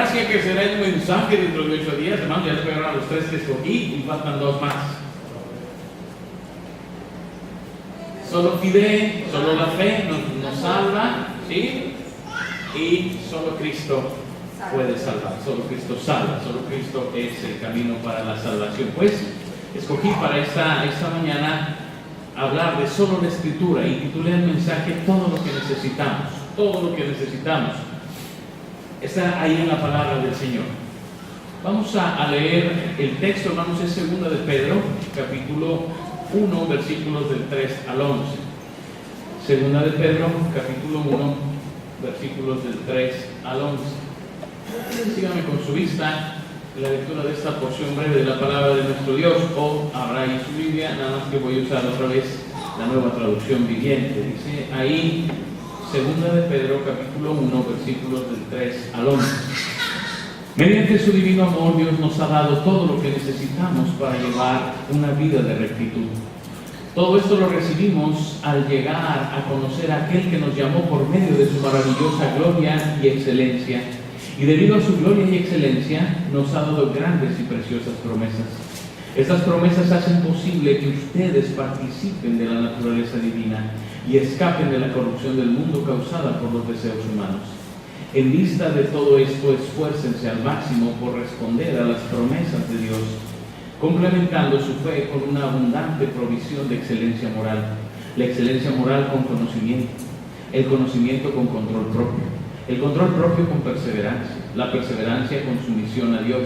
gracia que será el mensaje dentro de 8 días. Hermano, ya les pegaron a los 3 que escogí y faltan 2 más. Solo fide, solo la fe nos salva, ¿sí? Y solo Cristo puede salvar, solo Cristo salva, solo Cristo es el camino para la salvación. Pues escogí para esta mañana hablar de solo la Escritura y titulé el mensaje todo lo que necesitamos, todo lo que necesitamos está ahí en la palabra del Señor. Vamos a leer el texto, hermanos, es 2 de Pedro, capítulo 1, versículos del 3 al 11. 2 de Pedro, capítulo 1, versículos del 3 al 11. Síganme con su vista la lectura de esta porción breve de la palabra de nuestro Dios, o habrá ahí su Biblia, nada más que voy a usar otra vez la Nueva Traducción Viviente. Dice ahí 2 de Pedro, capítulo 1, versículos del 3 al 11. Mediante su divino amor, Dios nos ha dado todo lo que necesitamos para llevar una vida de rectitud. Todo esto lo recibimos al llegar a conocer a aquel que nos llamó por medio de su maravillosa gloria y excelencia. Y debido a su gloria y excelencia, nos ha dado grandes y preciosas promesas. Estas promesas hacen posible que ustedes participen de la naturaleza divina y escapen de la corrupción del mundo causada por los deseos humanos. En vista de todo esto, esfuércense al máximo por responder a las promesas de Dios, complementando su fe con una abundante provisión de excelencia moral. La excelencia moral con conocimiento, el conocimiento con control propio, el control propio con perseverancia, la perseverancia con sumisión a Dios,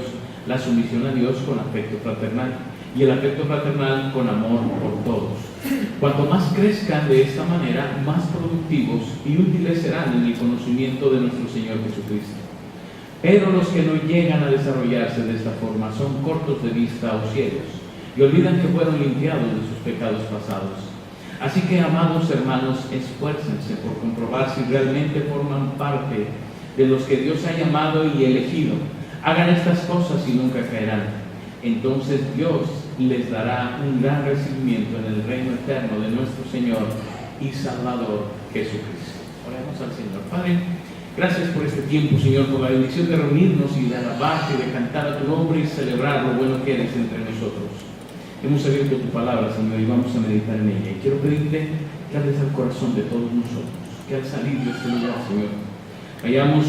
la sumisión a Dios con afecto fraternal y el afecto fraternal con amor por todos. Cuanto más crezcan de esta manera, más productivos y útiles serán en el conocimiento de nuestro Señor Jesucristo. Pero los que no llegan a desarrollarse de esta forma son cortos de vista o ciegos y olvidan que fueron limpiados de sus pecados pasados. Así que, amados hermanos, esfuércense por comprobar si realmente forman parte de los que Dios ha llamado y elegido. Hagan estas cosas y nunca caerán. Entonces Dios les dará un gran recibimiento en el reino eterno de nuestro Señor y Salvador Jesucristo. Oremos al Señor. Padre, gracias por este tiempo, Señor, por la bendición de reunirnos y de alabarte, de cantar a tu nombre y celebrar lo bueno que eres entre nosotros. Hemos abierto tu palabra, Señor, y vamos a meditar en ella. Y quiero pedirte que hables al corazón de todos nosotros, que al salir de este lugar, Señor, vayamos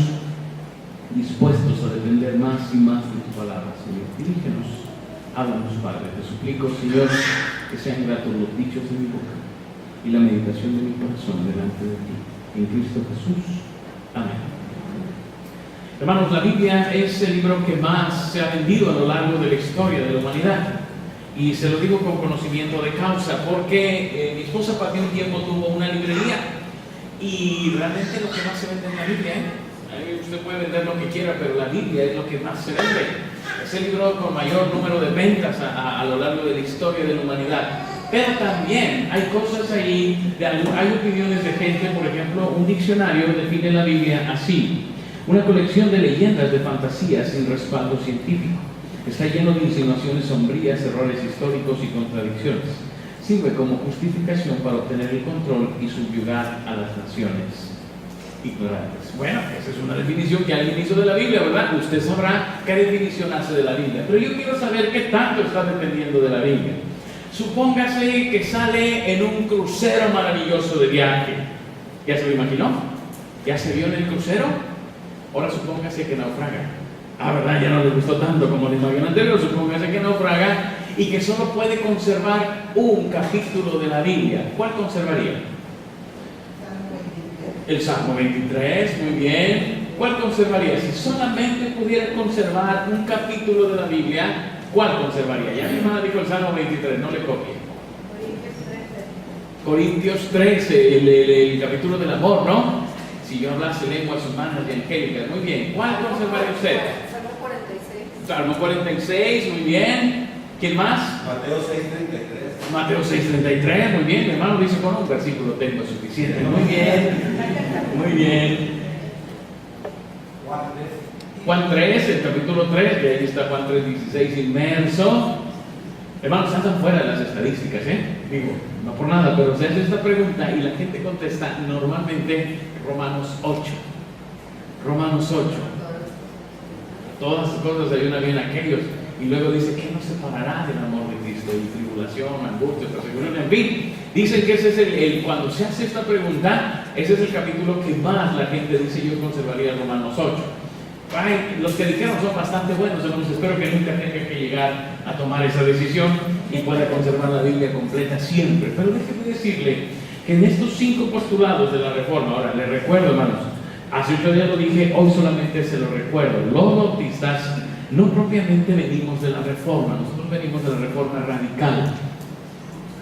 dispuestos a depender más y más de tu palabra, Señor. Dirígenos, háblanos, Padre. Te suplico, Señor, que sean gratos los dichos de mi boca y la meditación de mi corazón delante de ti. En Cristo Jesús. Amén. Hermanos, la Biblia es el libro que más se ha vendido a lo largo de la historia de la humanidad. Y se lo digo con conocimiento de causa, porque mi esposa para un tiempo tuvo una librería y realmente lo que más se vende en la Biblia, usted puede vender lo que quiera, pero la Biblia es lo que más se vende. Es el libro con mayor número de ventas a lo largo de la historia de la humanidad. Pero también hay cosas ahí, hay opiniones de gente. Por ejemplo, un diccionario define la Biblia así: una colección de leyendas de fantasía sin respaldo científico. Está lleno de insinuaciones sombrías, errores históricos y contradicciones. Sirve como justificación para obtener el control y subyugar a las naciones ignorantes. Bueno, esa es una definición que alguien hizo de la Biblia, ¿verdad? Usted sabrá qué definición hace de la Biblia. Pero yo quiero saber qué tanto está dependiendo de la Biblia. Supóngase que sale en un crucero maravilloso de viaje. ¿Ya se lo imaginó? ¿Ya se vio en el crucero? Ahora supóngase que naufraga. ¿Verdad? Ya no le gustó tanto como la imagen anterior. Supóngase que naufraga y que solo puede conservar un capítulo de la Biblia. ¿Cuál conservaría? El Salmo 23, muy bien. ¿Cuál conservaría? Si solamente pudiera conservar un capítulo de la Biblia, ¿cuál conservaría? Ya mi hermana dijo el Salmo 23, no le copie. Corintios 13, el capítulo del amor, ¿no? Si yo hablase lenguas humanas y angélicas, muy bien. ¿Cuál conservaría usted? Salmo 46. Salmo 46, muy bien. ¿Quién más? Mateo 6:33. Mateo 6:33, muy bien. Mi hermano dice con un versículo tengo suficiente. Muy bien, muy bien. Juan 3, el capítulo 3, y ahí está Juan 3:16 inmerso. Hermanos, andan fuera de las estadísticas, digo, no por nada, pero se hace esta pregunta y la gente contesta normalmente Romanos 8. Romanos 8. Todas las cosas ayudan bien a aquellos. Y luego dice, ¿qué nos separará del amor de Cristo? Y tribulación, angustia, persecución, en fin. Dicen que ese es cuando se hace esta pregunta, ese es el capítulo que más la gente dice, yo conservaría Romanos 8. Ay, los que dijeron son bastante buenos, hermanos. Espero que nunca tenga que llegar a tomar esa decisión y pueda conservar la Biblia completa siempre. Pero déjeme decirle que en estos 5 postulados de la Reforma, ahora les recuerdo, hermanos, hace 8 días lo dije, hoy solamente se lo recuerdo. Los bautistas no propiamente venimos de la Reforma, nosotros venimos de la Reforma radical.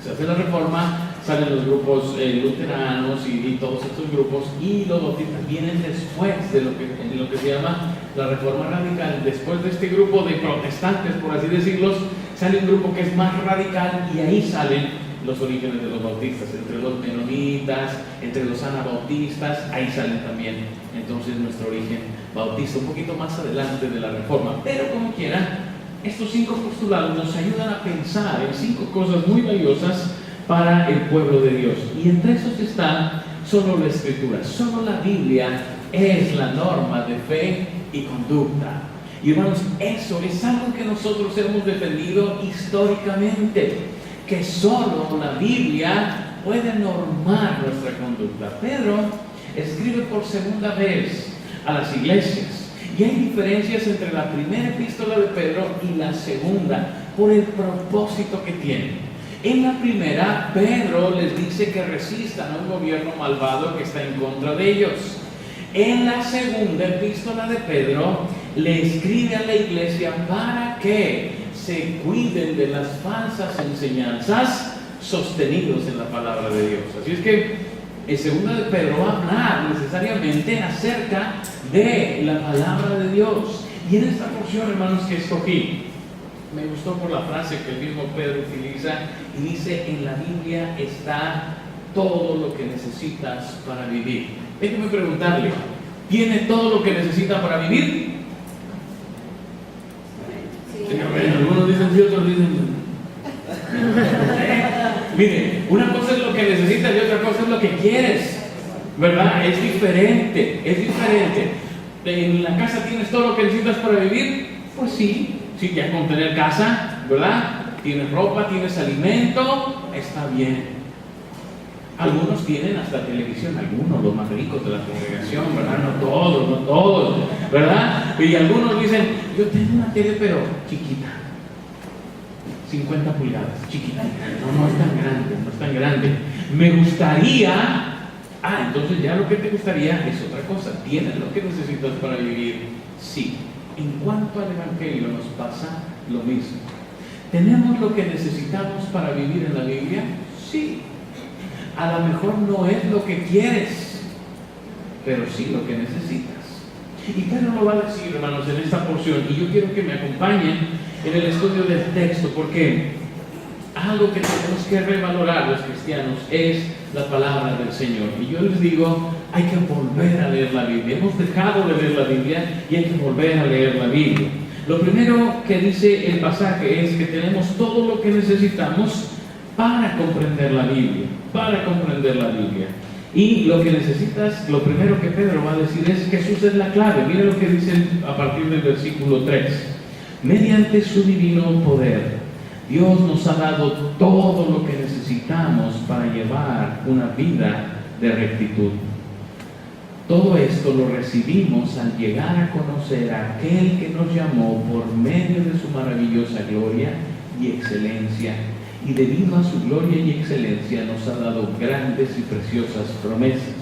Se hace la Reforma, salen los grupos luteranos y todos estos grupos, y los bautistas vienen después de lo que se llama la Reforma radical. Después de este grupo de protestantes, por así decirlo, sale un grupo que es más radical, y ahí salen los orígenes de los bautistas, entre los menonitas, entre los anabautistas, ahí salen también entonces nuestro origen bautista, un poquito más adelante de la Reforma. Pero como quiera, estos 5 postulados nos ayudan a pensar en 5 cosas muy valiosas para el pueblo de Dios, y entre esos está solo la Escritura, solo la Biblia es la norma de fe y conducta. Y hermanos, eso es algo que nosotros hemos defendido históricamente, que solo la Biblia puede normar nuestra conducta. Pedro escribe por segunda vez a las iglesias, y hay diferencias entre la primera epístola de Pedro y la segunda por el propósito que tiene. En la primera, Pedro les dice que resistan a un gobierno malvado que está en contra de ellos. En la segunda epístola de Pedro, le escribe a la iglesia para que se cuiden de las falsas enseñanzas sostenidos en la palabra de Dios. Así es que en segunda de Pedro va a hablar necesariamente acerca de la palabra de Dios. Y en esta porción, hermanos, que escogí, me gustó por la frase que el mismo Pedro utiliza, y dice, en la Biblia está todo lo que necesitas para vivir. Déjeme preguntarle, ¿tiene todo lo que necesita para vivir? Sí. Algunos dicen sí, otros dicen mire, una cosa es lo que necesitas y otra cosa es lo que quieres, ¿verdad? Es diferente, es diferente. ¿En la casa tienes todo lo que necesitas para vivir? Pues sí, sí, ya con tener casa, ¿verdad? Tienes ropa, tienes alimento, está bien. Algunos tienen hasta televisión, algunos, los más ricos de la congregación, ¿verdad? No todos, ¿verdad? Y algunos dicen, yo tengo una tele pero chiquita, 50 pulgadas, chiquita, no es tan grande, no es tan grande. Me gustaría, entonces ya lo que te gustaría es otra cosa. ¿Tienes lo que necesitas para vivir? Sí. En cuanto al Evangelio nos pasa lo mismo. ¿Tenemos lo que necesitamos para vivir en la Biblia? Sí. A lo mejor no es lo que quieres, pero sí lo que necesitas. Y Pedro lo va a decir, hermanos, en esta porción, y yo quiero que me acompañen en el estudio del texto, porque algo que tenemos que revalorar los cristianos es la palabra del Señor. Y yo les digo, hay que volver a leer la Biblia. Hemos dejado de leer la Biblia y hay que volver a leer la Biblia. Lo primero que dice el pasaje es que tenemos todo lo que necesitamos para comprender la Biblia, para comprender la Biblia. Y lo que necesitas, lo primero que Pedro va a decir es que Jesús es la clave. Mire lo que dice a partir del versículo 3. Mediante su divino poder, Dios nos ha dado todo lo que necesitamos para llevar una vida de rectitud. Todo esto lo recibimos al llegar a conocer a aquel que nos llamó por medio de su maravillosa gloria y excelencia, y debido a su gloria y excelencia nos ha dado grandes y preciosas promesas.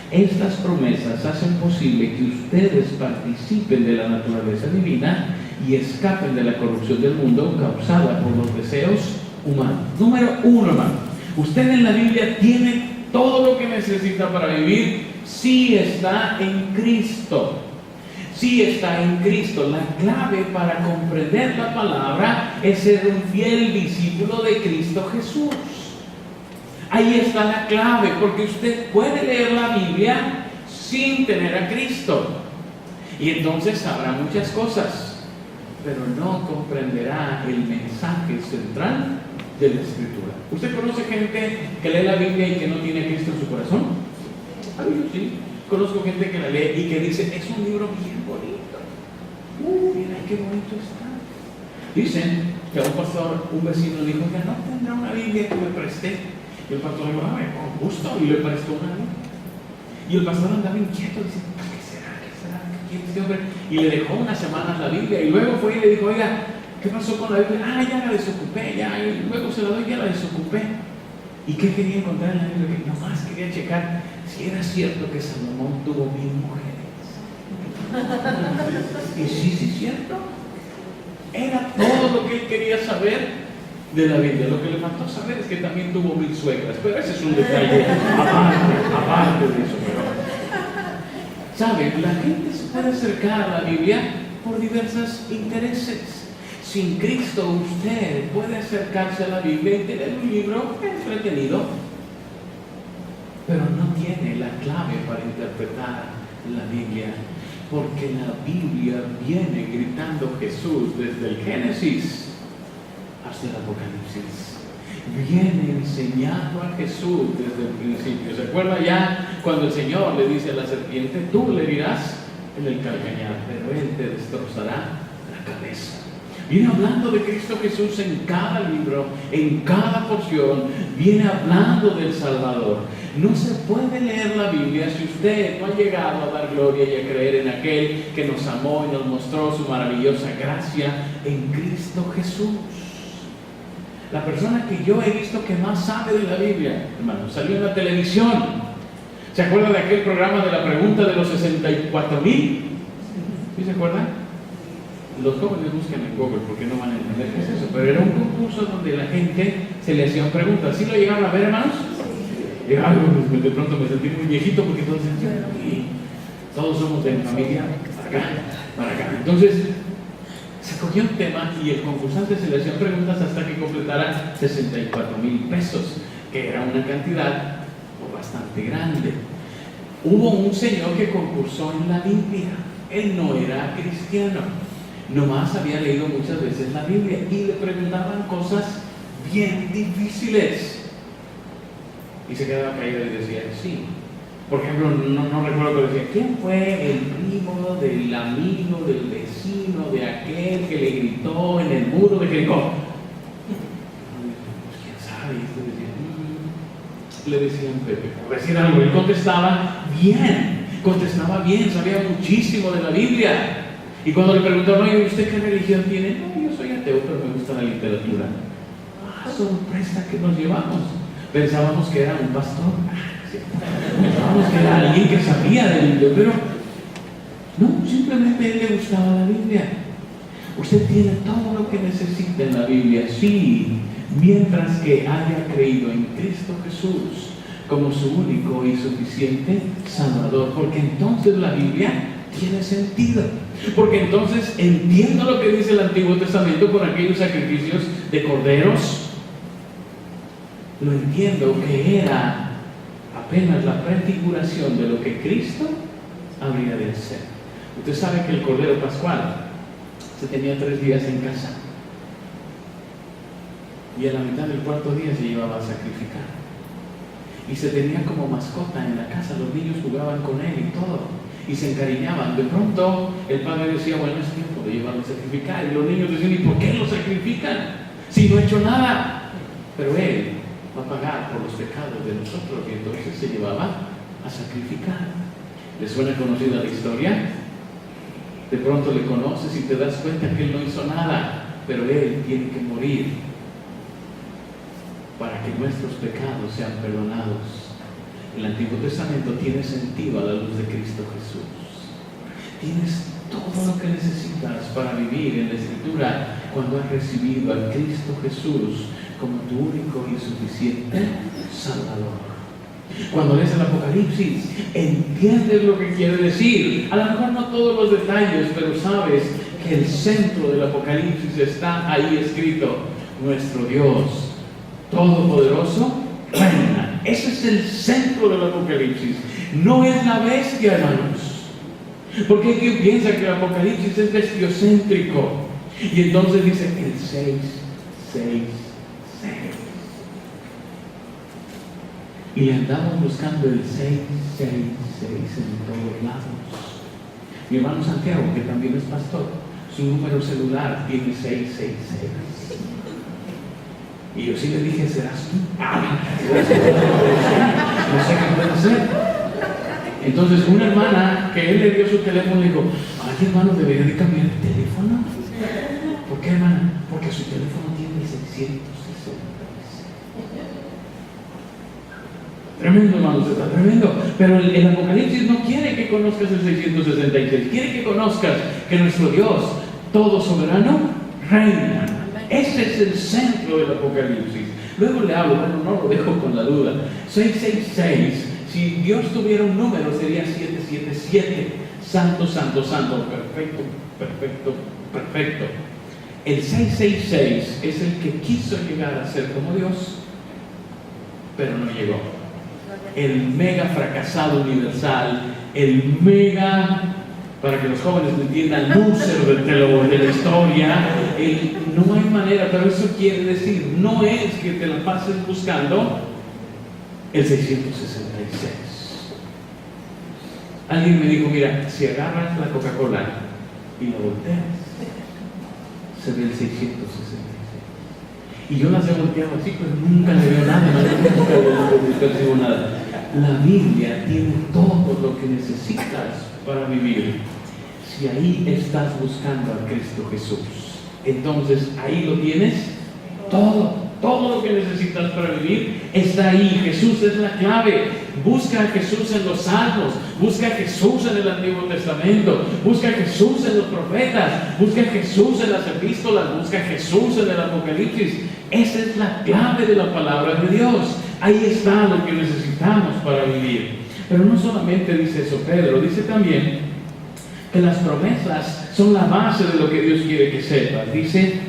Estas promesas hacen posible que ustedes participen de la naturaleza divina y escapen de la corrupción del mundo causada por los deseos humanos. Número 1, hermano, usted en la Biblia tiene todo lo que necesita para vivir si está en Cristo. Si está en Cristo. La clave para comprender la palabra es ser un fiel discípulo de Cristo Jesús. Ahí está la clave, porque usted puede leer la Biblia sin tener a Cristo, y entonces sabrá muchas cosas, pero no comprenderá el mensaje central de la Escritura. ¿Usted conoce gente que lee la Biblia y que no tiene a Cristo en su corazón? Yo sí. Conozco gente que la lee y que dice, es un libro bien bonito. qué bonito está. Dicen que a un pastor, un vecino le dijo, oiga, ¿no tendrá una Biblia que me preste? Y el pastor le dijo, con gusto, y le prestó una Biblia. Y el pastor andaba inquieto, dice, ¿qué será? ¿Qué será? ¿Qué quiere este hombre? Y le dejó unas semanas la Biblia, y luego fue y le dijo, oiga, ¿qué pasó con la Biblia? Ya la desocupé, y luego se la doy, ya la desocupé. ¿Y qué quería encontrar en la Biblia? Que nomás quería checar si era cierto que Salomón tuvo 1000 mujeres. Y sí, cierto. Era todo lo que él quería saber de la Biblia. Lo que le faltó saber es que también tuvo 1000 suegras. Pero ese es un detalle aparte de eso. ¿Sabe? La gente se puede acercar a la Biblia por diversos intereses. Sin Cristo usted puede acercarse a la Biblia y tener un libro entretenido, pero no tiene la clave para interpretar la Biblia, porque la Biblia viene gritando Jesús desde el Génesis hasta el Apocalipsis. Viene enseñando a Jesús desde el principio. ¿Se acuerda ya cuando el Señor le dice a la serpiente, tú le dirás en el calcañar, pero él te destrozará la cabeza? Viene hablando de Cristo Jesús en cada libro, en cada porción, viene hablando del Salvador. No se puede leer la Biblia si usted no ha llegado a dar gloria y a creer en aquel que nos amó y nos mostró su maravillosa gracia en Cristo Jesús. La persona que yo he visto que más sabe de la Biblia, hermano, salió en la televisión. ¿Se acuerda de aquel programa de la pregunta de los 64,000? ¿Sí se acuerdan? Los jóvenes buscan en Google porque no van a entender qué es eso, pero era un concurso donde la gente se le hacían preguntas. ¿Sí lo llegaron a ver, hermanos? Y de pronto me sentí muy viejito porque todos somos de familia para acá. Entonces se cogió un tema y el concursante se le hacían preguntas hasta que completara 64,000 pesos, que era una cantidad bastante grande. Hubo un señor que concursó en la Biblia. Él no era cristiano, nomás había leído muchas veces la Biblia y le preguntaban cosas bien difíciles y se quedaba caído y decía sí. Por ejemplo, no recuerdo, pero decía, ¿quién fue el primo del amigo del vecino de aquel que le gritó en el muro de Jericó? Pues quién sabe. Y le decían Pepe, por decir algo. Él contestaba bien, sabía muchísimo de la Biblia. Y cuando le preguntaron, oye, ¿usted qué religión tiene? No, yo soy ateo, pero me gusta la literatura. Sorpresa que nos llevamos. Pensábamos que era un pastor. Pensábamos que era alguien que sabía de la Biblia, pero no, simplemente a él le gustaba la Biblia. Usted tiene todo lo que necesita en la Biblia, sí, mientras que haya creído en Cristo Jesús como su único y suficiente Salvador, porque entonces la Biblia tiene sentido. Porque entonces entiendo lo que dice el Antiguo Testamento con aquellos sacrificios de corderos. Lo entiendo que era apenas la prefiguración de lo que Cristo habría de hacer. Usted sabe que el Cordero Pascual se tenía 3 días en casa y a la mitad del 4.º día se llevaba a sacrificar y se tenía como mascota en la casa. Los niños jugaban con él y todo y se encariñaban. De pronto el padre decía, bueno, es tiempo de llevarlo a sacrificar, y los niños decían, ¿y por qué lo sacrifican si no ha hecho nada? Pero él va a pagar por los pecados de nosotros, y entonces se llevaba a sacrificar. ¿Le suena conocida la historia? De pronto le conoces y te das cuenta que él no hizo nada, pero él tiene que morir para que nuestros pecados sean perdonados. El Antiguo Testamento tiene sentido a la luz de Cristo Jesús. Tienes todo lo que necesitas para vivir en la Escritura cuando has recibido a Cristo Jesús como tu único y suficiente Salvador. Cuando lees el Apocalipsis, entiendes lo que quiere decir. A lo mejor no todos los detalles, pero sabes que el centro del Apocalipsis está ahí escrito: nuestro Dios Todopoderoso reina. Ese es el centro del Apocalipsis. No es la bestia, hermanos. Porque hay quien piensa que el Apocalipsis es bestiocéntrico. Y entonces dice el 6. Y le andamos buscando el 6 en todos lados. Mi hermano Santiago, que también es pastor, su número celular tiene 666. Y yo sí le dije, ¿serás tú? No sé qué puede hacer. Entonces una hermana que él le dio su teléfono le dijo, ay hermano, debería de cambiar el teléfono. ¿Por qué, hermana? Porque su teléfono tiene 666. Tremendo, hermanos, está tremendo. Pero el Apocalipsis no quiere que conozcas el 666, quiere que conozcas que nuestro Dios, todo soberano, reina. Ese es el centro del Apocalipsis. Luego le hablo, bueno, no lo dejo con la duda. 666, si Dios tuviera un número, sería 777. Santo, santo, santo, perfecto, perfecto, perfecto. El 666 es el que quiso llegar a ser como Dios, pero no llegó. El mega fracasado universal, el mega, para que los jóvenes me entiendan, loser de la historia. No hay manera, pero eso quiere decir, no es que te la pases buscando el 666. Alguien me dijo, mira, si agarras la Coca-Cola y la volteas, se ve el 666. Y yo las he volteado así, pero nunca le veo nada, nunca percibo nada. La Biblia tiene todo lo que necesitas para vivir. Si ahí estás buscando a Cristo Jesús, entonces ahí lo tienes todo lo que necesitas para vivir está ahí. Jesús es la clave. Busca a Jesús en los Salmos, busca a Jesús en el Antiguo Testamento, busca a Jesús en los profetas, busca a Jesús en las epístolas, busca a Jesús en el Apocalipsis. Esa es la clave de la palabra de Dios. Ahí está lo que necesitamos para vivir. Pero no solamente dice eso Pedro, dice también que las promesas son la base de lo que Dios quiere que sepas. Dice,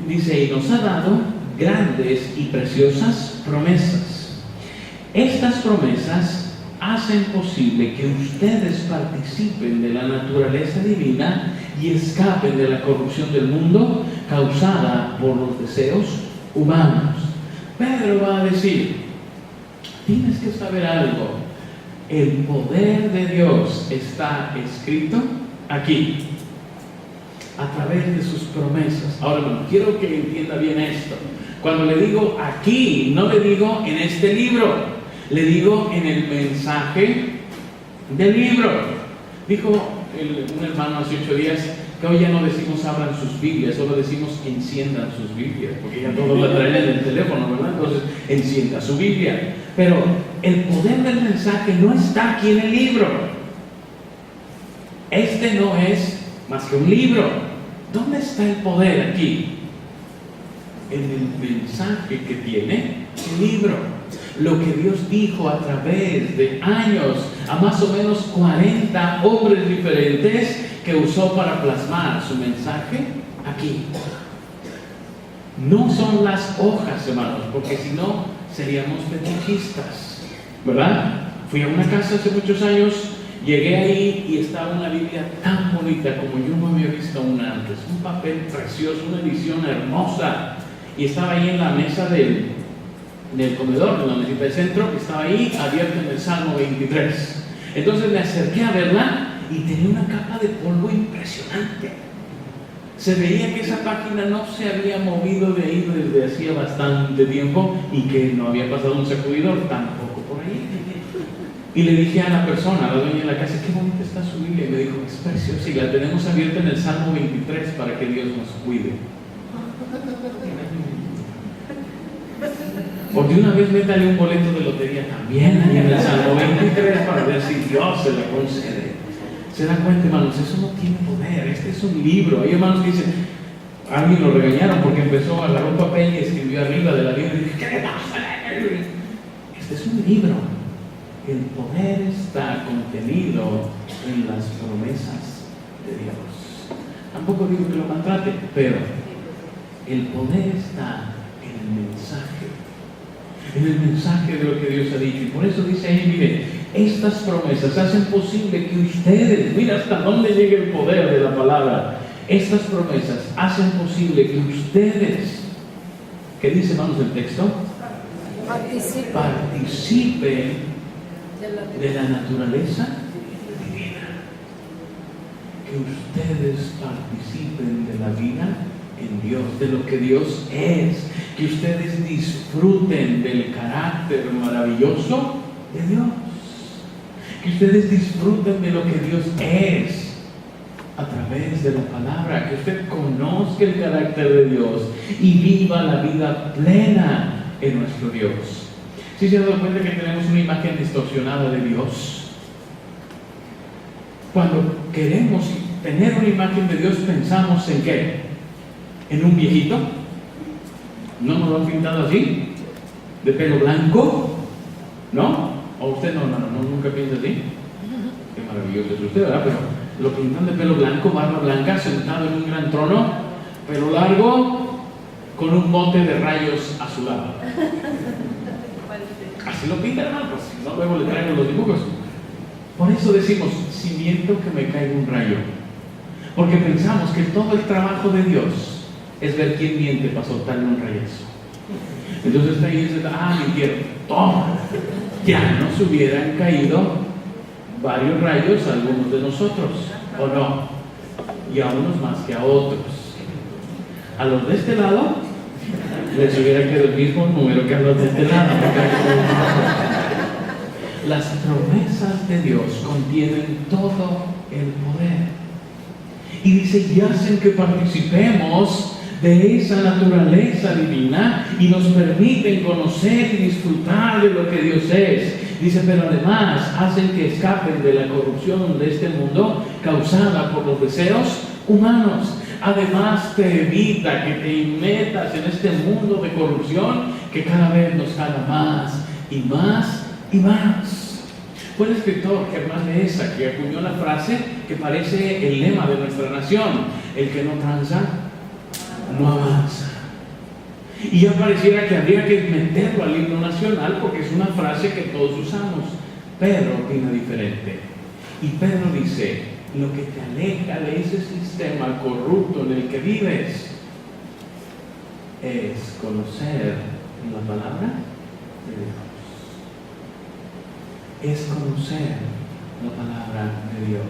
y nos ha dado grandes y preciosas promesas. Estas promesas hacen posible que ustedes participen de la naturaleza divina y escapen de la corrupción del mundo causada por los deseos humanos. Pedro va a decir, tienes que saber algo. El poder de Dios está escrito aquí, a través de sus promesas. Ahora, bueno, quiero que entienda bien esto. Cuando le digo aquí, no le digo en este libro, le digo en el mensaje del libro. Dijo un hermano hace 8 días que hoy ya no decimos abran sus Biblias, solo decimos enciendan sus Biblias, porque ya todos la traen en el teléfono, ¿verdad? Entonces, encienda su Biblia. Pero el poder del mensaje no está aquí en el libro. Este no es más que un libro. ¿Dónde está el poder aquí? En el mensaje que tiene el libro. Lo que Dios dijo a través de años a más o menos 40 hombres diferentes que usó para plasmar su mensaje aquí. No son las hojas, hermanos, porque si no seríamos fetichistas, ¿verdad? Fui a una casa hace muchos años, llegué ahí y estaba una Biblia tan bonita como yo no había visto una antes, un papel precioso, una edición hermosa, y estaba ahí en la mesa del comedor, en la mesita del centro, estaba ahí abierto en el Salmo 23. Entonces me acerqué a verla y tenía una capa de polvo impresionante. Se veía que esa página no se había movido de ahí desde hacía bastante tiempo y que no había pasado un sacudidor tampoco por ahí. Y le dije a la persona, a la dueña de la casa, qué bonita está su Biblia. Y me dijo, es preciosa y la tenemos abierta en el Salmo 23 para que Dios nos cuide. Porque una vez métale un boleto de lotería también ahí en el Salmo 23 para ver si Dios se la concede. Se dan cuenta, hermanos, eso no tiene poder. Este es un libro. Hay hermanos que dicen, a alguien lo regañaron porque empezó a agarrar un papel y escribió arriba de la Biblia y dije, ¿qué le pasa? Este es un libro. El poder está contenido en las promesas de Dios. Tampoco digo que lo maltrate, pero el poder está en el mensaje de lo que Dios ha dicho. Y por eso dice ahí, mire, estas promesas hacen posible que ustedes, mira hasta dónde llega el poder de la palabra. Estas promesas hacen posible que ustedes, ¿qué dice, hermanos, el texto? Participen de la naturaleza divina. que ustedes participen de la vida en Dios, de lo que Dios es, que ustedes disfruten del carácter maravilloso de Dios, que ustedes disfruten de lo que Dios es a través de la palabra, que usted conozca el carácter de Dios y viva la vida plena en nuestro Dios. ¿Sí se ha dado cuenta que tenemos una imagen distorsionada de Dios? Cuando queremos tener una imagen de Dios, pensamos en ¿qué? ¿En un viejito? ¿No nos lo han pintado así? ¿De pelo blanco? ¿No? ¿O usted no, nunca piensa así? Qué maravilloso es usted, ¿verdad? Pero lo pintan de pelo blanco, barba blanca, sentado en un gran trono, pelo largo, con un monte de rayos a su lado. Así lo pintan, hermano, pues si no, luego le traigo los dibujos. Por eso decimos, siento que me caiga un rayo. Porque pensamos que todo el trabajo de Dios es ver quién miente para soltarle un rayazo. Entonces está ahí y dice, mintieron, toma. Ya nos hubieran caído varios rayos a algunos de nosotros, ¿o no? Y a unos más que a otros. A los de este lado les hubiera quedado el mismo número que a los de este lado. Las promesas de Dios contienen todo el poder. Y dice, y hacen que participemos de esa naturaleza divina y nos permiten conocer y disfrutar de lo que Dios es. Dice, pero además hacen que escapen de la corrupción de este mundo causada por los deseos humanos. Además te evita que te metas en este mundo de corrupción que cada vez nos jala más y más y más. Fue el escritor Germán Dehesa que acuñó la frase que parece el lema de nuestra nación: el que no tranza, no avanza. Y ya pareciera que habría que meterlo al himno nacional porque es una frase que todos usamos. Pedro opina diferente. Y Pedro dice, lo que te aleja de ese sistema corrupto en el que vives es conocer la palabra de Dios. Es conocer la palabra de Dios.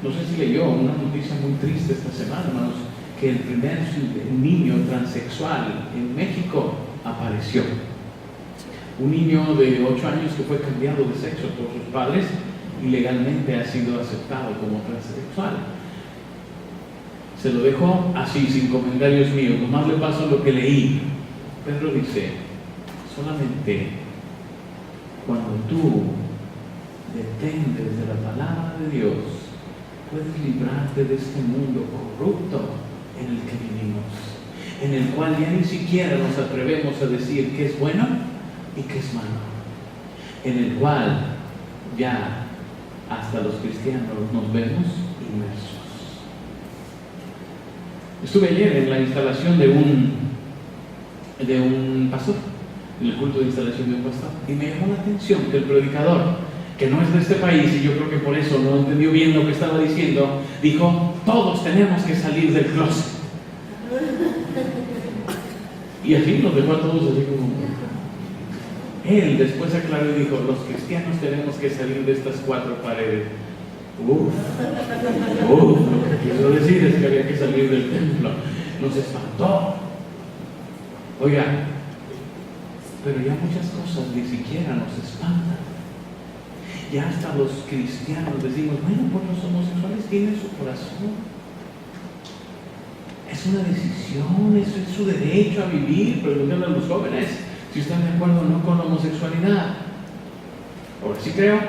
No sé si leyó una noticia muy triste esta semana, hermanos, que el primer niño transexual en México apareció. Un niño de 8 años que fue cambiado de sexo por sus padres y legalmente ha sido aceptado como transexual. Se lo dejo así, sin comentarios míos, nomás le paso lo que leí. Pedro dice, solamente cuando tú dependes de la palabra de Dios, puedes librarte de este mundo corrupto en el que vivimos, en el cual ya ni siquiera nos atrevemos a decir qué es bueno y qué es malo, en el cual ya hasta los cristianos nos vemos inmersos. Estuve ayer en la instalación de un pastor, en el culto de instalación de un pastor, y me llamó la atención que el predicador, que no es de este país, y yo creo que por eso no entendió bien lo que estaba diciendo, dijo, todos tenemos que salir del closet. Y así nos dejó a todos así como... Él después aclaró y dijo, los cristianos tenemos que salir de estas 4 paredes. Lo que quiero decir es que había que salir del templo. Nos espantó. Oiga, pero ya muchas cosas ni siquiera nos espantan. Ya hasta los cristianos decimos, bueno, pues los homosexuales tienen su corazón. Es una decisión, es su derecho a vivir. Pregúntenle a los jóvenes si están de acuerdo o no con la homosexualidad. Ahora, sí creo,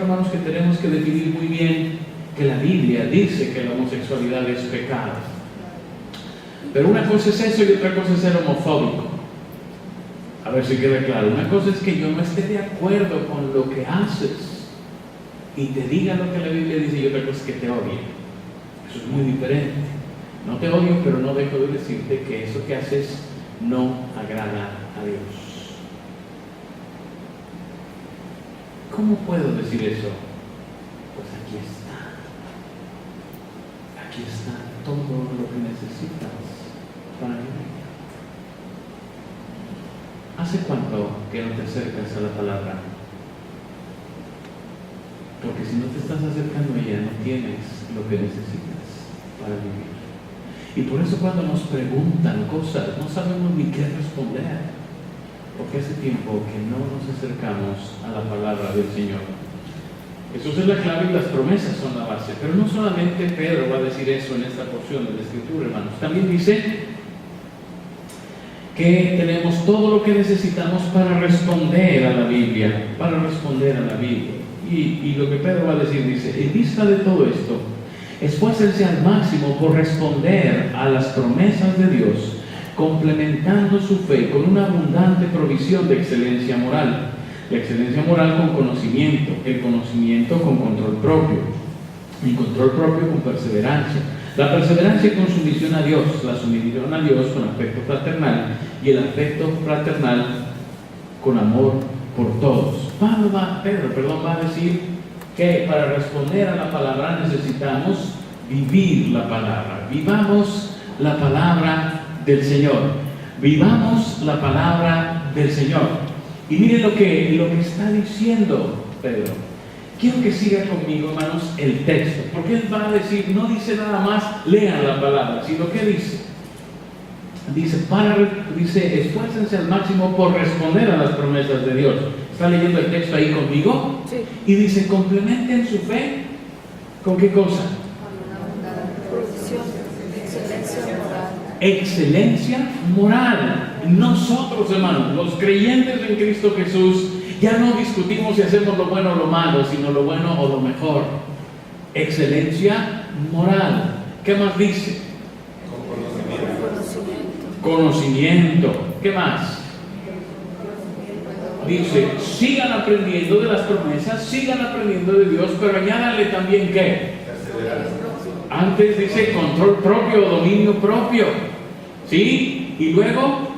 hermanos, que tenemos que definir muy bien que la Biblia dice que la homosexualidad es pecado. Pero una cosa es eso y otra cosa es ser homofóbico. A ver si queda claro. Una cosa es que yo no esté de acuerdo con lo que haces y te diga lo que la Biblia dice, y otra cosa es que te odie. Eso es muy diferente. No te odio, pero no dejo de decirte que eso que haces no agrada a Dios. ¿Cómo puedo decir eso? Pues aquí está todo lo que necesitas para vivir. ¿Hace cuánto que no te acercas a la palabra? Porque si no te estás acercando a ella, no tienes lo que necesitas para vivir. Y por eso cuando nos preguntan cosas, no sabemos ni qué responder, porque hace tiempo que no nos acercamos a la palabra del Señor. Jesús es la clave y las promesas son la base. Pero no solamente Pedro va a decir eso en esta porción de la Escritura, hermanos. También dice que tenemos todo lo que necesitamos para responder a la Biblia. Para responder a la Biblia. Y lo que Pedro va a decir, dice, en vista de todo esto, esfuércense al máximo por responder a las promesas de Dios, complementando su fe con una abundante provisión de excelencia moral. La excelencia moral con conocimiento, el conocimiento con control propio, el control propio con perseverancia, la perseverancia con sumisión a Dios, la sumisión a Dios con afecto fraternal y el afecto fraternal con amor por todos. Pedro va a decir que para responder a la palabra necesitamos vivir la palabra. Vivamos la palabra del Señor. Vivamos la palabra del Señor. Y miren lo que está diciendo Pedro. Quiero que siga conmigo, hermanos, el texto. Porque él va a decir, no dice nada más, lean la palabra, sino que dice. Dice, esfuércense al máximo por responder a las promesas de Dios. ¿Está leyendo el texto ahí conmigo? Sí. Y dice, complementen su fe. ¿Con qué cosa? Provisión, excelencia moral. Excelencia moral. Nosotros, hermanos, los creyentes en Cristo Jesús, ya no discutimos si hacemos lo bueno o lo malo, sino lo bueno o lo mejor. Excelencia moral. ¿Qué más dice? Conocimiento. ¿Qué más? Dice, sigan aprendiendo de las promesas, sigan aprendiendo de Dios, pero añádanle también ¿qué? Antes dice control propio, dominio propio. ¿Sí? Y luego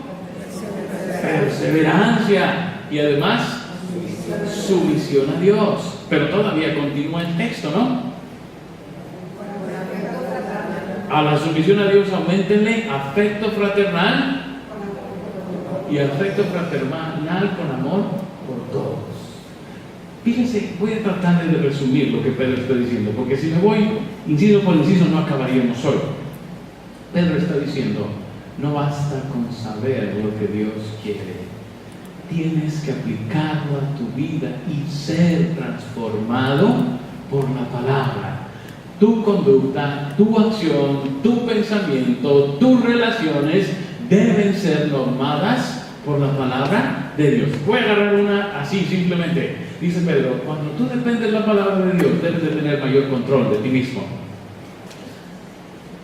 perseverancia. Y además sumisión a Dios. Pero todavía continúa el texto, ¿no? A la sumisión a Dios auméntenle afecto fraternal y afecto fraternal con amor por todos. Fíjense, voy a tratar de resumir lo que Pedro está diciendo, porque si me voy inciso por inciso no acabaríamos hoy. Pedro está diciendo, no basta con saber lo que Dios quiere, tienes que aplicarlo a tu vida y ser transformado por la palabra. Tu conducta, tu acción, tu pensamiento, tus relaciones deben ser normadas por la palabra de Dios. Voy a agarrar una así simplemente. Dice Pedro, cuando tú dependes de la palabra de Dios, debes de tener mayor control de ti mismo.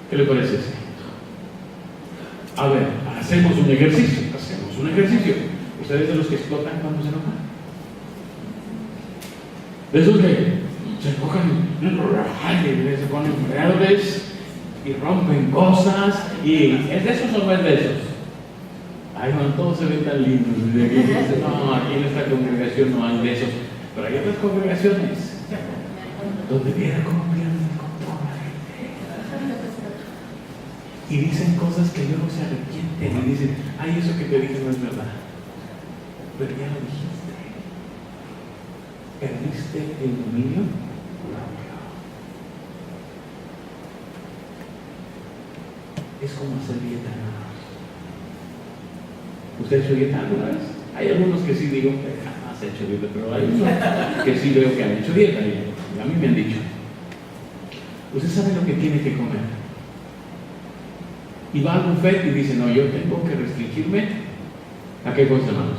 ¿Qué le parece? A ver, hacemos un ejercicio. Ustedes de los que explotan cuando se enojan. De esos que se cogen, se ponen verdes y rompen cosas. Y ¿es de esos o no es de esos? Ay, no, todos se ven tan lindos. No, aquí en esta congregación no hay de esos. Pero hay otras congregaciones donde viera cómo pierden el control la gente. Y dicen cosas que yo no se arrepienten. Y dicen, ay, eso que te dije no es verdad. Pero ya lo dijiste. Perdiste el dominio propio. Es como hacer dieta, hermanos. ¿Usted ha hecho dieta alguna vez? Hay algunos que sí digo que jamás he hecho dieta, pero hay unos que sí veo que han hecho dieta y a mí me han dicho. Usted sabe lo que tiene que comer. Y va a un buffet y dice, no, yo tengo que restringirme ¿a qué cosa, hermanos?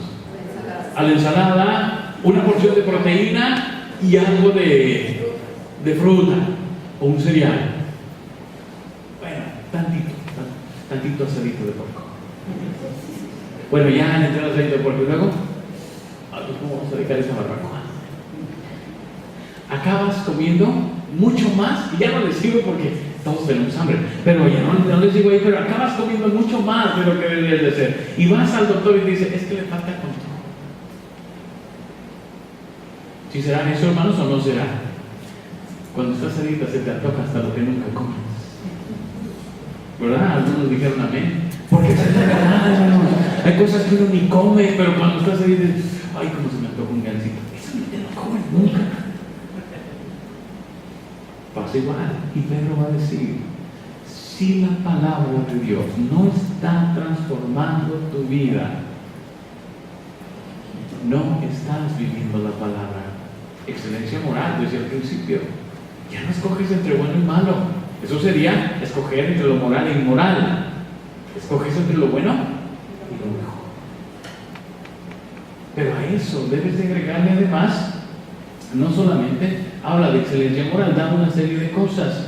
A la ensalada, una porción de proteína y algo de fruta o un cereal. Bueno, tantito asadito de porco. Bueno, ya le entré el aceite de porco y luego, ¿cómo vamos a dedicar esa barbacoa? Acabas comiendo mucho más, y ya no les digo porque todos tenemos hambre, pero ya no les digo ahí, pero acabas comiendo mucho más de lo que deberías de hacer. Y vas al doctor y te dice, es que le falta control. ¿Sí será eso, hermanos, o no será? Cuando estás ahorita se te antoja hasta lo que nunca comes. ¿Verdad? Algunos dijeron amén. Porque es la verdad, hermanos. Hay cosas que uno ni come, pero cuando estás ahí dices, ay, cómo se me antoja un gansito. Eso no te lo comes nunca. pasa igual. Y Pedro va a decir, si la palabra de Dios no está transformando tu vida, no estás viviendo la palabra. Excelencia moral, desde el principio. Ya no escoges entre bueno y malo. Eso sería escoger entre lo moral e inmoral. Escoges entre lo bueno y lo mejor. Pero a eso debes de agregarle además, no solamente habla de excelencia moral, da una serie de cosas.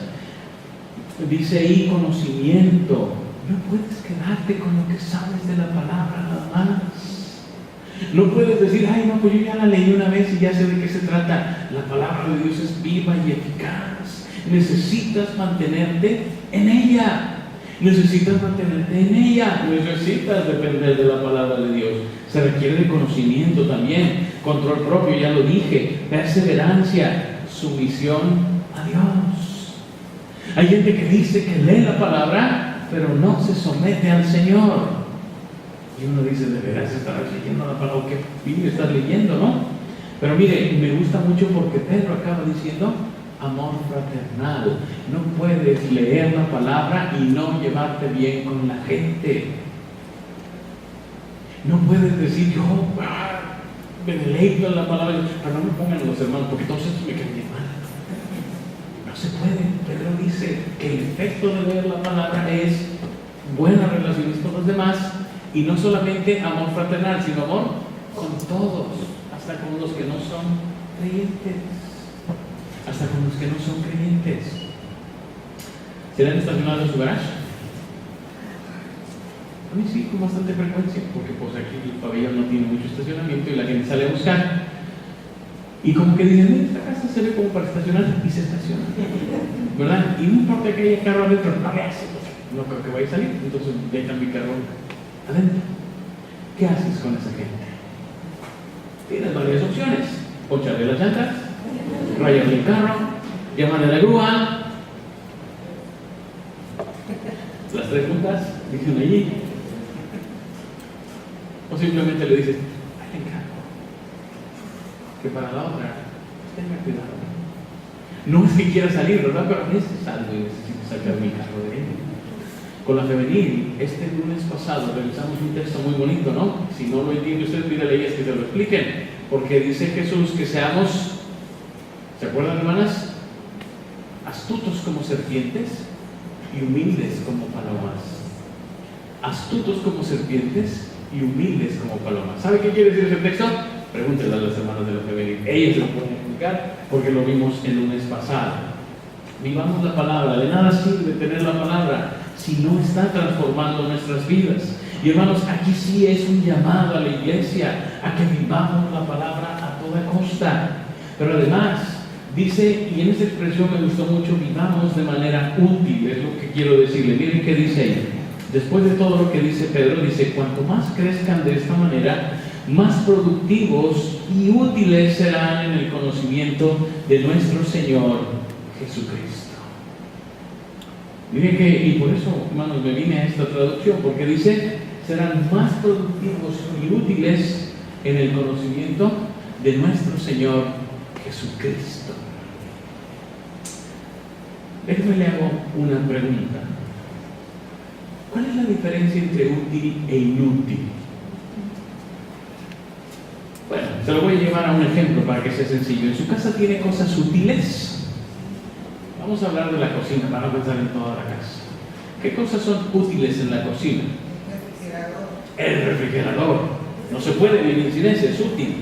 Dice ahí conocimiento. No puedes quedarte con lo que sabes de la palabra nada más. No puedes decir, ay no, pues yo ya la leí una vez y ya sé de qué se trata. La palabra de Dios es viva y eficaz. Necesitas mantenerte en ella. Necesitas mantenerte en ella. Necesitas depender de la palabra de Dios. Se requiere de conocimiento también, control propio, ya lo dije, perseverancia, sumisión a Dios. Hay gente que dice que lee la palabra, pero no se somete al Señor. Y uno dice, de veras estarás leyendo la palabra, ¿qué Biblia estás leyendo, no? Pero mire, me gusta mucho porque Pedro acaba diciendo amor fraternal. No puedes leer la palabra y no llevarte bien con la gente. No puedes decir, yo me deleito en la palabra, pero no me pongan los hermanos, porque todos estos me caen bien mal. No se puede. Pedro dice que el efecto de leer la palabra es buenas relaciones con los demás. Y no solamente amor fraternal, sino amor con todos, hasta con los que no son creyentes. Hasta con los que no son creyentes. ¿Serán estacionados en su garage? A mí sí, con bastante frecuencia, porque pues aquí el pabellón no tiene mucho estacionamiento y la gente sale a buscar. Y como que dicen, esta casa se ve como para estacionar y se estaciona. ¿Verdad? Y no importa que haya carro adentro, no creo que vaya a salir, entonces dejan mi carro adentro. ¿Qué haces con esa gente? Tienes varias opciones: poncharle las llantas, rayarle el carro, llamarle a la grúa, las tres juntas, dicen allí, o simplemente le dices, ay, te encargo que para la otra tenga cuidado. No es que quiera salir, ¿verdad? Pero a veces salgo y necesito sacar mi carro de él. Con la femenil, este lunes pasado revisamos un texto muy bonito, ¿no? Si no lo entiende usted, pídale a ellas que se lo expliquen. Porque dice Jesús que seamos, ¿se acuerdan, hermanas? Astutos como serpientes y humildes como palomas. Astutos como serpientes y humildes como palomas. ¿Sabe qué quiere decir ese texto? Pregúntenle a las hermanas de la femenil. Ellas se lo pueden explicar porque lo vimos el lunes pasado. Vivamos la palabra. De nada sirve tener la palabra si no está transformando nuestras vidas. Y hermanos, aquí sí es un llamado a la iglesia a que vivamos la palabra a toda costa. Pero además, dice, y en esta expresión me gustó mucho, vivamos de manera útil, es lo que quiero decirle. Miren qué dice ahí. Después de todo lo que dice Pedro, dice, cuanto más crezcan de esta manera, más productivos y útiles serán en el conocimiento de nuestro Señor Jesucristo. Miren que, y por eso, hermanos, me vine a esta traducción, porque dice, serán más productivos y útiles en el conocimiento de nuestro Señor Jesucristo. Déjeme le hago una pregunta. ¿Cuál es la diferencia entre útil e inútil? Bueno, se lo voy a llevar a un ejemplo para que sea sencillo. ¿En su casa tiene cosas útiles? Vamos a hablar de la cocina para no pensar en toda la casa. ¿Qué cosas son útiles en la cocina? El refrigerador. No se puede vivir sin ese, es útil.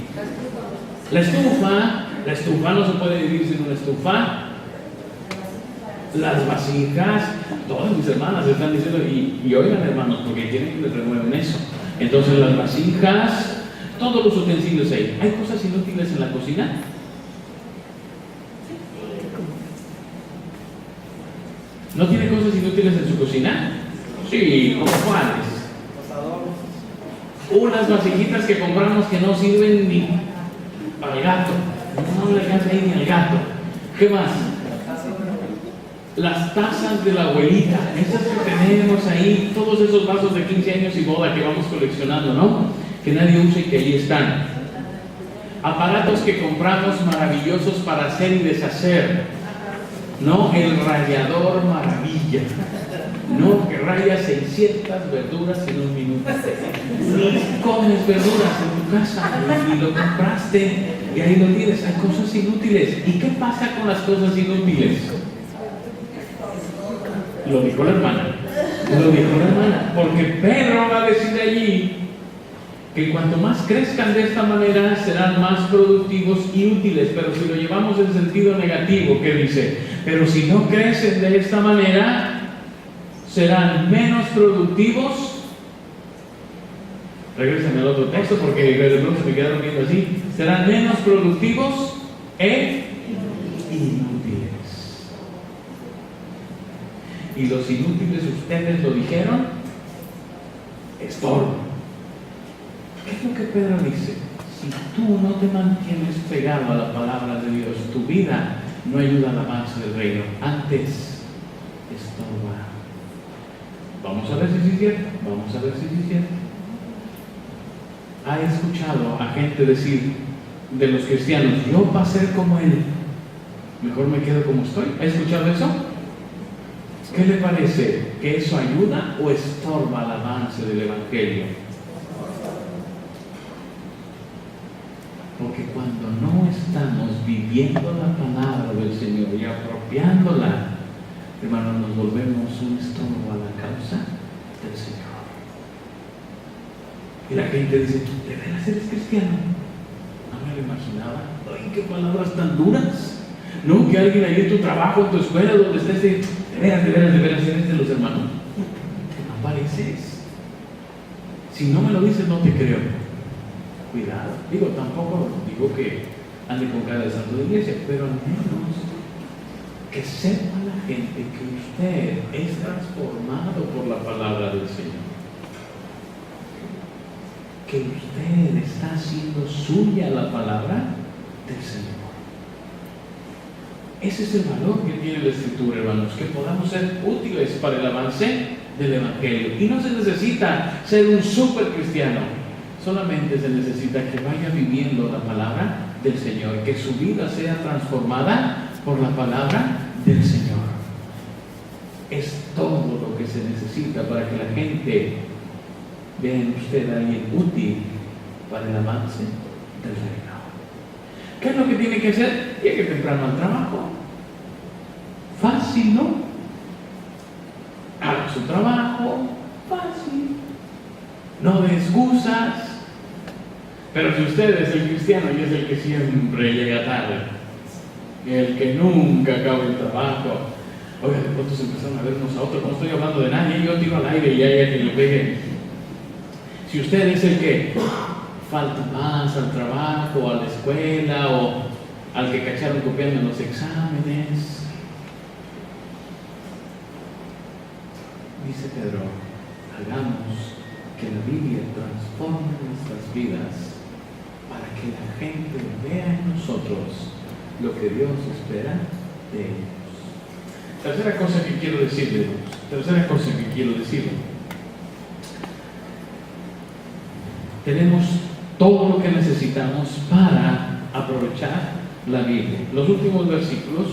La estufa no se puede vivir sin una estufa. Las vasijas, todas mis hermanas están diciendo, y oigan, hermanos, porque quieren que les renueven eso. Entonces las vasijas, todos los utensilios ahí. ¿Hay cosas inútiles en la cocina? ¿No tiene cosas inútiles en su cocina? Sí, ¿como cuáles? Unas vasijitas que compramos que no sirven ni para el gato. No le alcanza ahí ni al gato. ¿Qué más? Las tazas de la abuelita, esas que tenemos ahí, todos esos vasos de 15 años y boda que vamos coleccionando, ¿no? Que nadie usa y que ahí están. Aparatos que compramos maravillosos para hacer y deshacer. no el rallador maravilla, no que raya 600 verduras en un minuto. Ni comes verduras en tu casa y lo compraste y ahí lo tienes. Hay cosas inútiles. ¿Y qué pasa con las cosas inútiles? Lo dijo la hermana. Porque Pedro va a decir allí que cuanto más crezcan de esta manera serán más productivos y útiles. Pero si lo llevamos en sentido negativo, ¿qué dice? Pero si no crecen de esta manera serán menos productivos. Regresen al otro texto porque de pronto me quedaron viendo así. Serán menos productivos e inútiles. Y los inútiles, ustedes lo dijeron, estorban. ¿Qué es lo que Pedro dice? Si tú no te mantienes pegado a la palabra de Dios, tu vida no ayuda al avance del reino. Antes, estorba. Vamos a ver si es cierto. ¿Ha escuchado a gente decir de los cristianos, yo para ser como él, mejor me quedo como estoy? ¿Ha escuchado eso? ¿Qué le parece? ¿Que eso ayuda o estorba el avance del Evangelio? Porque cuando no estamos viviendo la palabra del Señor y apropiándola, hermanos, nos volvemos un estorbo a la causa del Señor. Y la gente dice, ¿de veras eres cristiano? No me lo imaginaba. Ay, qué palabras tan duras. No, que alguien ahí en tu trabajo, en tu escuela, donde estés, de veras, eres de los hermanos. No pareces. Si no me lo dices, no te creo. Cuidado. Tampoco digo que ande con cara de santo de iglesia, pero al menos que sepa la gente que usted es transformado por la palabra del Señor. Que usted está haciendo suya la palabra del Señor. Ese es el valor que tiene la Escritura, hermanos, que podamos ser útiles para el avance del Evangelio. Y no se necesita ser un super cristiano, solamente se necesita que vaya viviendo la palabra del Señor, que su vida sea transformada por la palabra del Señor. Es todo lo que se necesita para que la gente vea en usted a alguien útil para el avance del reino. ¿Qué es lo que tiene que hacer? Llegue temprano al trabajo. Fácil, ¿no? Haga su trabajo, fácil. No de excusas. Pero si usted es el cristiano y es el que siempre llega tarde, el que nunca acaba el trabajo, oiga, de pronto se empezaron a ver unos a otros, no estoy hablando de nadie, yo tiro al aire y hay quien le pegue. Si usted es el que falta más al trabajo, a la escuela, o al que cacharon copiando en los exámenes, dice Pedro, hagamos que la Biblia transforme nuestras vidas para que la gente vea en nosotros lo que Dios espera de ellos. Tercera cosa que quiero decirle. Tenemos todo lo que necesitamos para aprovechar la Biblia. Los últimos versículos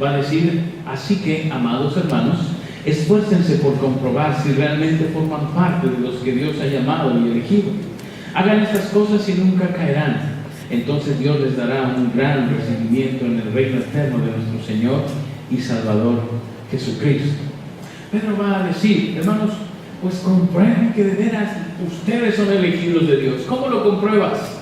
va a decir, así que, amados hermanos, esfuércense por comprobar si realmente forman parte de los que Dios ha llamado y elegido. Hagan estas cosas y nunca caerán. Entonces Dios les dará un gran recibimiento en el reino eterno de nuestro Señor y Salvador Jesucristo. Pedro va a decir, hermanos, pues comprueben que de veras ustedes son elegidos de Dios. ¿Cómo lo compruebas?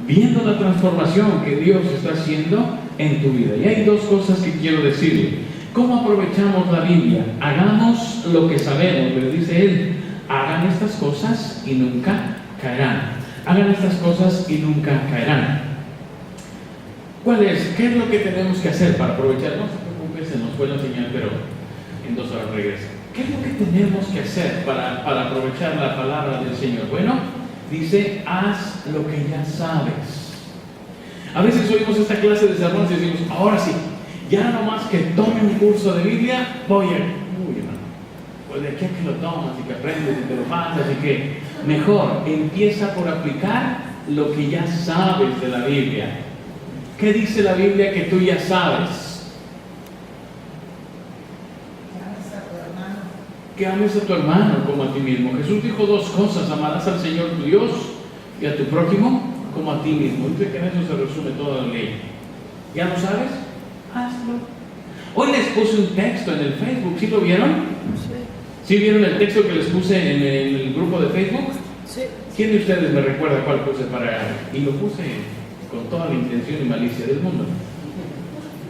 Viendo la transformación que Dios está haciendo en tu vida. Y hay dos cosas que quiero decirle. ¿Cómo aprovechamos la Biblia? Hagamos lo que sabemos, pero dice él, hagan estas cosas y nunca caerán. Hagan estas cosas y nunca caerán. ¿Cuál es? ¿Qué es lo que tenemos que hacer para aprovechar? No se preocupe, se nos puede enseñar, pero en 2 horas regresa. ¿Qué es lo que tenemos que hacer para aprovechar la palabra del Señor? Bueno, dice, haz lo que ya sabes. A veces oímos esta clase de sermones y decimos, ahora sí, ya nomás que tome un curso de Biblia, voy a... Uy, hermano, pues de aquí a que lo tomas y que aprendes y te lo pasas y que... Mejor, empieza por aplicar lo que ya sabes de la Biblia. ¿Qué dice la Biblia que tú ya sabes? que ames a tu hermano como a ti mismo. Jesús dijo dos cosas: amarás al Señor tu Dios y a tu prójimo como a ti mismo. Dice que en eso se resume toda la ley. ¿Ya lo sabes? Hazlo. Hoy les puse un texto en el Facebook, ¿sí lo vieron? Sí. ¿Sí vieron el texto que les puse en el grupo de Facebook? Sí. ¿Quién de ustedes me recuerda cuál puse para...? Y lo puse con toda la intención y malicia del mundo.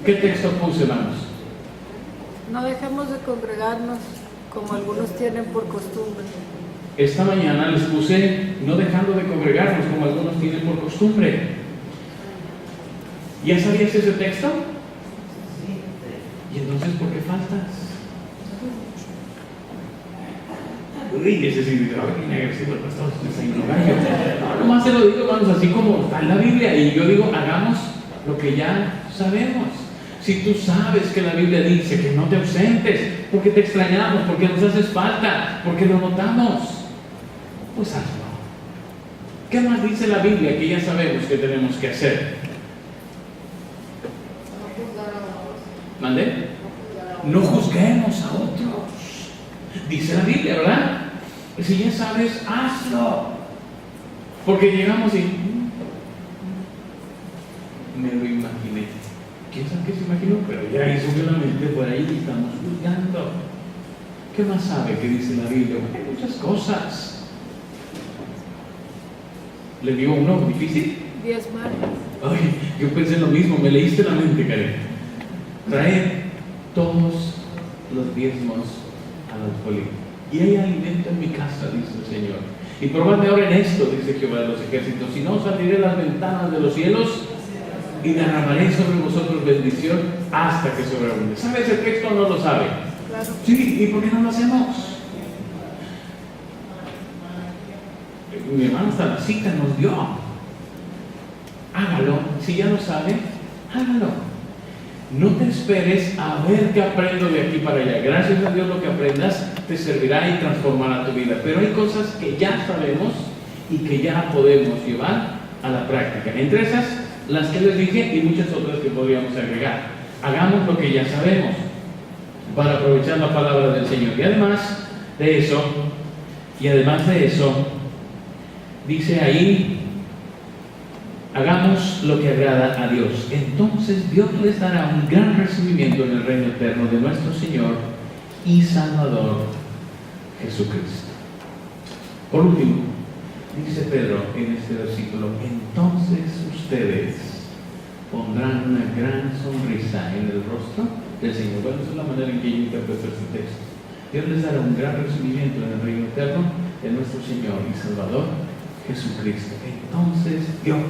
¿Qué texto puse, hermanos? No dejemos de congregarnos como algunos tienen por costumbre. Esta mañana les puse no dejando de congregarnos como algunos tienen por costumbre. ¿Ya sabías ese texto? ¿Y entonces por qué faltas? Uy, ese sí dice, ay, qué agresivo el pastor, desayuno gallo. No, nomás se lo digo, hermanos, así como está en la Biblia. Y yo digo, hagamos lo que ya sabemos. Si tú sabes que la Biblia dice que no te ausentes, porque te extrañamos, porque nos haces falta, porque lo notamos, pues hazlo. ¿Qué más dice la Biblia que ya sabemos que tenemos que hacer? ¿Mande? No juzguemos a otros. Dice la Biblia, ¿verdad? Si ya sabes, hazlo. Porque llegamos y me lo imaginé. ¿Quién sabe qué se imaginó? Pero ya hizo que la mente por ahí y estamos juzgando. ¿Qué más sabe que dice la Biblia? Bueno, hay muchas cosas. ¿Le digo uno difícil? Diezmar. Ay, yo pensé lo mismo, me leíste la mente, Karen. Traer todos los diezmos al alfolí. Y hay alimento en mi casa, dice el Señor. Y probadme ahora en esto, dice Jehová de los ejércitos. Si no, saliré las ventanas de los cielos y derramaré sobre vosotros bendición hasta que sobreabunde. ¿Sabe ese texto o no lo sabe? Claro. Sí, ¿y por qué no lo hacemos? Mi hermano hasta la cita nos dio. Hágalo. Si ya lo sabe, hágalo. No te esperes a ver qué aprendo de aquí para allá. Gracias a Dios lo que aprendas te servirá y transformará tu vida. Pero hay cosas que ya sabemos y que ya podemos llevar a la práctica. Entre esas, las que les dije y muchas otras que podríamos agregar. Hagamos lo que ya sabemos para aprovechar la palabra del Señor. Y además de eso, dice ahí, hagamos lo que agrada a Dios. Entonces Dios les dará un gran recibimiento en el reino eterno de nuestro Señor y Salvador Jesucristo. Por último, dice Pedro en este versículo, entonces ustedes pondrán una gran sonrisa en el rostro del Señor. Bueno, esa es la manera en que yo interpreto este texto. Dios les dará un gran recibimiento en el reino eterno de nuestro Señor y Salvador Jesucristo. Entonces Dios